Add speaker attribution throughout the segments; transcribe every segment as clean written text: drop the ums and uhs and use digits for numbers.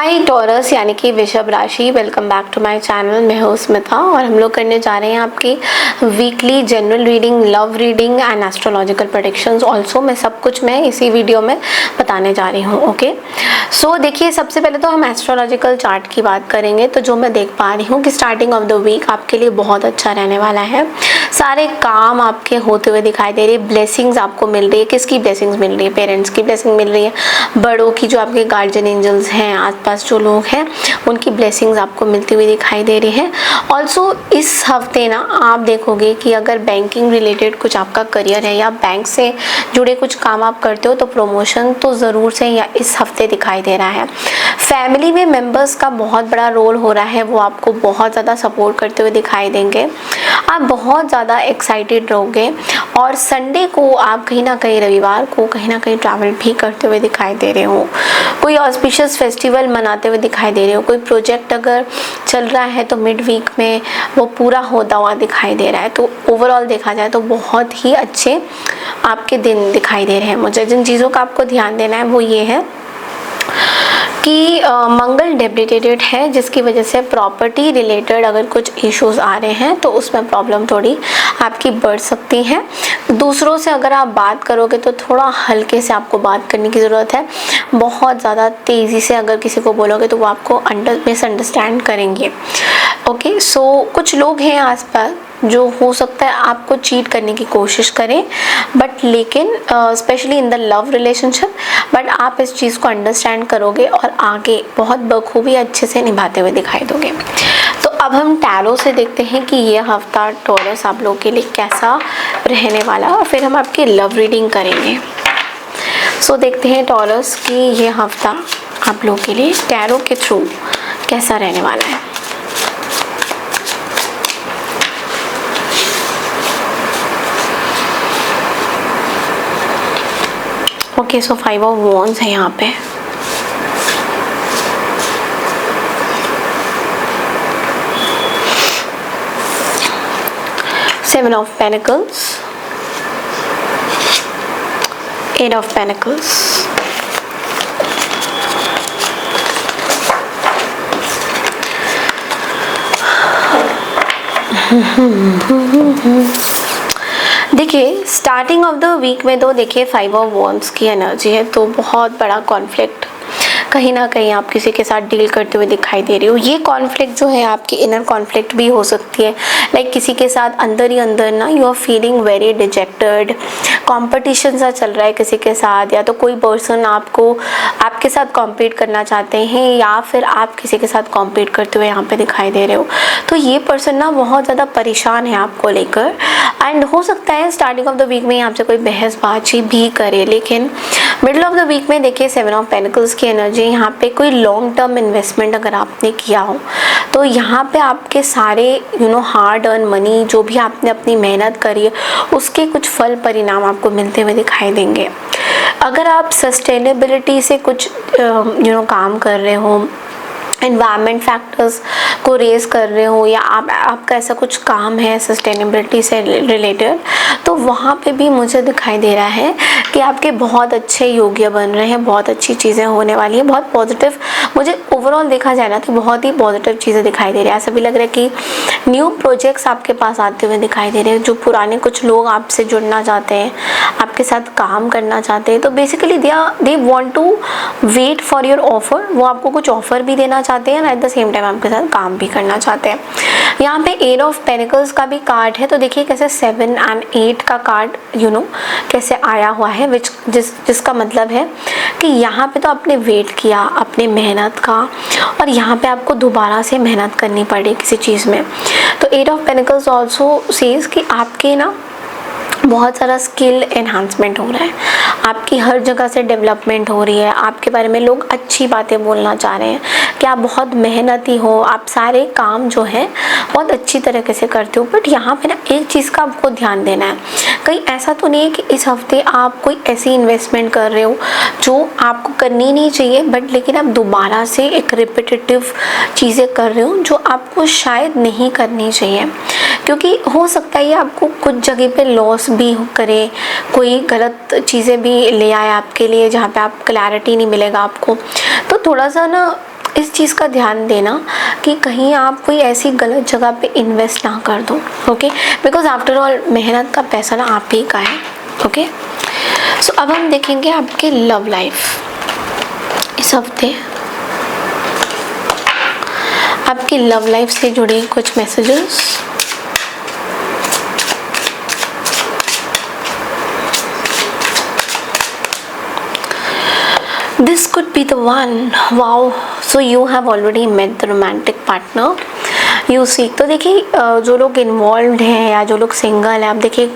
Speaker 1: हाय taurus यानी कि वृषभ राशि, welcome back to my channel. मैं हूँ स्मिता और हम लोग करने जा रहे हैं आपकी weekly general reading, love reading and astrological predictions. Also मैं इसी वीडियो में बताने जा रही हूँ। ओके, सो देखिए, सबसे पहले तो हम एस्ट्रोलॉजिकल चार्ट की बात करेंगे। तो जो मैं देख पा रही हूँ कि स्टार्टिंग ऑफ द वीक आपके लिए बहुत अच्छा रहने वाला है। सारे काम आपके होते हुए दिखाई दे रही है। ब्लेसिंग्स आपको मिल रही है। किसकी ब्लेसिंग्स मिल रही है? पेरेंट्स की ब्लेसिंग मिल रही है, बड़ों की, जो आपके गार्जियन एंजल्स हैं, आसपास जो लोग हैं उनकी ब्लेसिंग्स आपको मिलती हुई दिखाई दे रही है। ऑल्सो इस हफ्ते ना आप देखोगे कि अगर बैंकिंग रिलेटेड कुछ आपका करियर है या बैंक से जुड़े कुछ काम आप करते हो तो प्रमोशन तो ज़रूर से या इस हफ्ते दिखाई दे रहा है। फैमिली में मेंबर्स का बहुत बड़ा रोल हो रहा है, वो आपको बहुत ज़्यादा सपोर्ट करते हुए दिखाई देंगे। आप बहुत ज़्यादा एक्साइटेड रहोगे और संडे को आप कहीं ना कहीं, रविवार को कहीं ना कहीं ट्रैवल भी करते हुए दिखाई दे रहे हो। कोई ऑस्पिशियस फेस्टिवल मनाते हुए दिखाई दे रहे हो। कोई प्रोजेक्ट अगर चल रहा है तो मिड वीक में वो पूरा होता हुआ दिखाई दे रहा है। तो ओवरऑल देखा जाए तो बहुत ही अच्छे आपके दिन दिखाई दे रहे हैं। मुझे जिन चीज़ों का आपको ध्यान देना है वो ये है कि मंगल डेबिलिटेटेड है, जिसकी वजह से प्रॉपर्टी रिलेटेड अगर कुछ इश्यूज आ रहे हैं तो उसमें प्रॉब्लम थोड़ी आपकी बढ़ सकती है। दूसरों से अगर आप बात करोगे तो थोड़ा हल्के से आपको बात करने की ज़रूरत है। बहुत ज़्यादा तेज़ी से अगर किसी को बोलोगे तो वो आपको मिसअंडरस्टैंड करेंगे। ओके, सो कुछ लोग हैं आसपास जो हो सकता है आपको चीट करने की कोशिश करें, बट लेकिन specially in the love relationship, but आप इस चीज़ को अंडरस्टैंड करोगे और आगे बहुत बखूबी अच्छे से निभाते हुए दिखाई दोगे। तो अब हम टैरो से देखते हैं कि ये हफ्ता टॉरस आप लोगों के लिए कैसा रहने वाला है और फिर हम आपकी लव रीडिंग करेंगे। सो देखते हैं टॉरस कि ये हफ्ता आप लोगों के लिए टैरो के थ्रू कैसा रहने वाला है। ओके, सो 5 ऑफ वॉन्ड्स है यहाँ पे। Seven of Pentacles, 8 of Pentacles, देखिए स्टार्टिंग ऑफ द वीक में तो देखिए 5 ऑफ वॉन्ड्स की एनर्जी है, तो बहुत बड़ा कॉन्फ्लिक्ट कहीं ना कहीं आप किसी के साथ डील करते हुए दिखाई दे रही हो। ये कॉन्फ्लिक्ट जो है आपकी इनर कॉन्फ्लिक्ट भी हो सकती है। लाइक किसी के साथ अंदर ही अंदर ना you are feeling very dejected, competition सा चल रहा है किसी के साथ, या तो कोई पर्सन आपके साथ कॉम्पीट करना चाहते हैं या फिर आप किसी के साथ कॉम्पीट करते हुए यहाँ पे दिखाई दे रहे हो। तो ये पर्सन ना बहुत ज़्यादा परेशान है आपको लेकर, एंड हो सकता है स्टार्टिंग ऑफ द वीक में आपसे कोई बहसबाजी भी करे, लेकिन मिडल ऑफ द वीक में देखिए 7 ऑफ पेनिकल्स की एनर्जी। यहाँ पे कोई लॉन्ग टर्म इन्वेस्टमेंट अगर आपने किया हो तो यहाँ पे आपके सारे हार्ड अर्न मनी, जो भी आपने अपनी मेहनत करी है, उसके कुछ फल परिणाम आपको मिलते हुए दिखाई देंगे। अगर आप सस्टेनेबिलिटी से कुछ काम कर रहे हो, एनवायरनमेंट फैक्टर्स को रेज कर रहे हो, या आपका ऐसा कुछ काम है सस्टेनेबिलिटी से रिलेटेड, तो वहाँ पे भी मुझे दिखाई दे रहा है कि आपके बहुत अच्छे योग्य बन रहे हैं, बहुत अच्छी चीज़ें होने वाली हैं। बहुत पॉजिटिव, मुझे ओवरऑल देखा जाए ना तो बहुत ही पॉजिटिव चीज़ें दिखाई दे रही है। ऐसा भी लग रहा है कि न्यू प्रोजेक्ट्स आपके पास आते हुए दिखाई दे रहे हैं। जो पुराने कुछ लोग आपसे जुड़ना चाहते हैं, आपके साथ काम करना चाहते हैं, तो basically they want to wait for your offer. वो आपको कुछ ऑफर भी देना चाहते हैं, एट द सेम टाइम आपके साथ काम भी करना चाहते हैं। यहाँ पे 8 ऑफ पेनिकल्स का भी कार्ड है, तो देखिए कैसे 7 एंड 8 का कार्ड कैसे आया हुआ है, जिसका मतलब है कि यहाँ पे तो आपने वेट किया अपने मेहनत का, और यहाँ पे आपको दोबारा से मेहनत करनी पड़ी किसी चीज़ में। तो 8 ऑफ पेनिकल्स ऑल्सो सेज कि आपके ना बहुत सारा स्किल एनहांसमेंट हो रहा है, आपकी हर जगह से डेवलपमेंट हो रही है। आपके बारे में लोग अच्छी बातें बोलना चाह रहे हैं कि आप बहुत मेहनती हो, आप सारे काम जो है बहुत अच्छी तरीके से करते हो। बट यहाँ पे ना एक चीज़ का आपको ध्यान देना है, कहीं ऐसा तो नहीं है कि इस हफ्ते आप कोई ऐसी इन्वेस्टमेंट कर रहे हो जो आपको करनी नहीं चाहिए, बट लेकिन आप दोबारा से एक रिपीटेटिव चीज़ें कर रहे हो जो आपको शायद नहीं करनी चाहिए, क्योंकि हो सकता है ये आपको कुछ जगह पे लॉस भी करे, कोई गलत चीज़ें भी ले आए आपके लिए जहाँ पे आप क्लैरिटी नहीं मिलेगा आपको। तो थोड़ा सा ना इस चीज़ का ध्यान देना कि कहीं आप कोई ऐसी गलत जगह पे इन्वेस्ट ना कर दो, ओके, बिकॉज आफ्टर ऑल मेहनत का पैसा ना आप ही का है, ओके। सो अब हम देखेंगे आपके लव लाइफ इस हफ्ते, आपकी लव लाइफ से जुड़े कुछ messages. This could be the one. Wow, so you have already met the romantic partner. You see, तो देखिए जो लोग इन्वॉल्व हैं या जो लोग सिंगल हैं, आप देखिए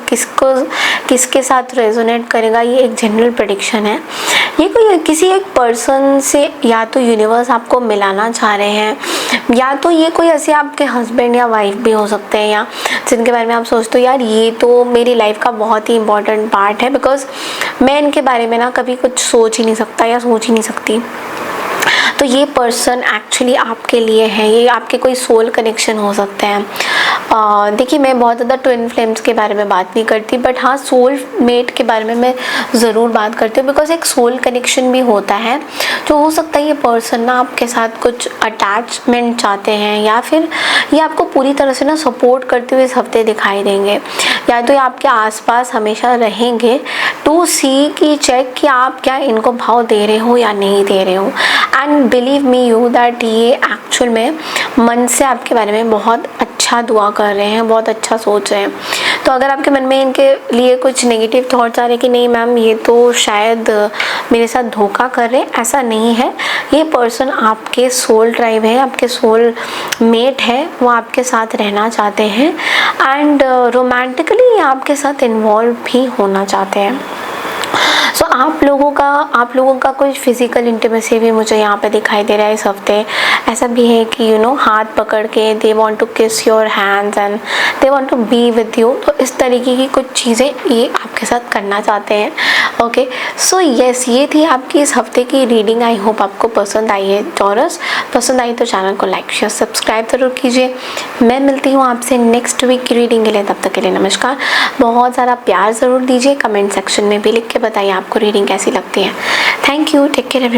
Speaker 1: किसके साथ रेजोनेट करेगा, ये एक जनरल प्रेडिक्शन है। ये कोई किसी एक पर्सन से या तो यूनिवर्स आपको मिलाना चाह रहे हैं, या तो ये कोई ऐसे आपके हस्बैंड या वाइफ भी हो सकते हैं, या जिनके बारे में आप सोचते हो यार ये तो मेरी लाइफ का बहुत ही इंपॉर्टेंट पार्ट है, बिकॉज मैं इनके बारे में ना कभी कुछ सोच ही नहीं सकता या सोच ही नहीं सकती। तो ये पर्सन एक्चुअली आपके लिए है, ये आपके कोई सोल कनेक्शन हो सकते हैं। देखिए मैं बहुत ज़्यादा ट्विन फ्लेम्स के बारे में बात नहीं करती, बट हाँ सोल मेट के बारे में मैं ज़रूर बात करती हूँ, बिकॉज एक सोल कनेक्शन भी होता है। तो हो सकता है ये पर्सन ना आपके साथ कुछ अटैचमेंट चाहते हैं, या फिर ये आपको पूरी तरह से ना सपोर्ट करते हुए इस हफ्ते दिखाई देंगे, या तो ये आपके आसपास हमेशा रहेंगे टू सी कि चेक कि आप क्या इनको भाव दे रहे हो या नहीं दे रहे हो। And believe me you that ये एक्चुअल में मन से आपके बारे में बहुत अच्छा दुआ कर रहे हैं, बहुत अच्छा सोच रहे हैं। तो अगर आपके मन में इनके लिए कुछ नेगेटिव थॉट्स आ रहे हैं कि नहीं मैम ये तो शायद मेरे साथ धोखा कर रहे हैं, ऐसा नहीं है। ये पर्सन आपके सोल ड्राइव है, आपके सोल मेट है, वो आपके साथ रहना चाहते हैं एंड रोमांटिकली आपके साथ इन्वॉल्व भी होना चाहते हैं। सो आप लोगों का कोई फिजिकल इंटीमेसी भी मुझे यहाँ पे दिखाई दे रहा है इस हफ्ते। ऐसा भी है कि हाथ पकड़ के they want to kiss your hands and they want to be with you. तो इस तरीके की कुछ चीज़ें ये आपके साथ करना चाहते हैं। ओके, सो यस, ये थी आपकी इस हफ्ते की रीडिंग। आई होप आपको पसंद आई है। टॉरस पसंद आई तो चैनल को लाइक शेयर सब्सक्राइब जरूर कीजिए। मैं मिलती हूँ आपसे नेक्स्ट वीक की रीडिंग के लिए, तब तक के लिए नमस्कार। बहुत सारा प्यार ज़रूर दीजिए, कमेंट सेक्शन में भी लिख के बताइए आपको रीडिंग कैसी लगती है। Thank you, take care everyone.